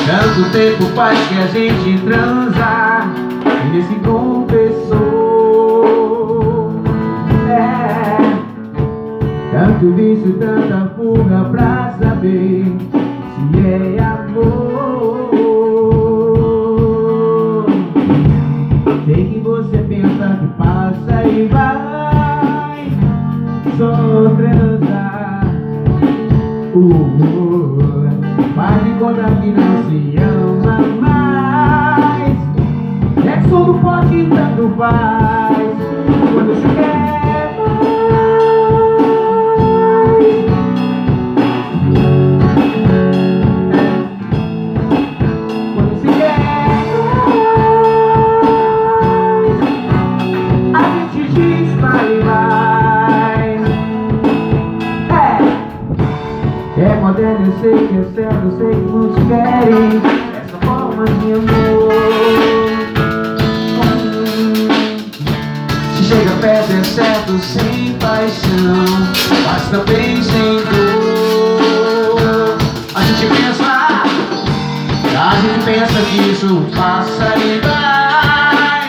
Tanto tempo faz que a gente transa e nesse confessou. Tanto vício, tanta fuga pra saber se é amor. Sei que você pensa que passa e vai só transar. Faz de conta que não se ama mais. É som do pote, tanto faz. Quando se quer moderno, eu sei que é certo, eu sei que muitos querem essa forma de amor. Se chega perto é certo, sem paixão, mas também sem dor. A gente pensa que isso passa e vai,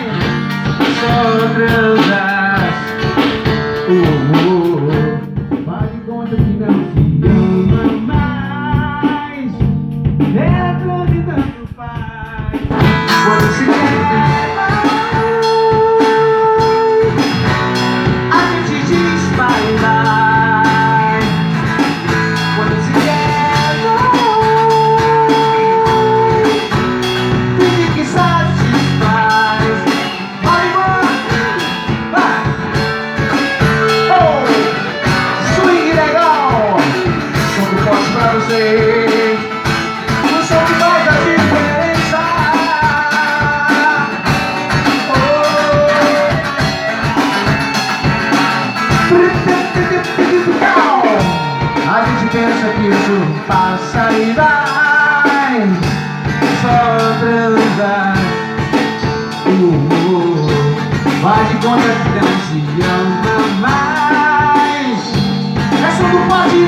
só transas. Faz de conta que não se ama mais. É tanto e tanto faz. Quando se quer mais, a gente diz bye bye. Quando se quer mais, finge que satisfaz. Vai! Swing legal! Som do pote pra você. A gente pensa que isso passa e vai, só transar. Faz de conta que não se ama mais. É só do pote.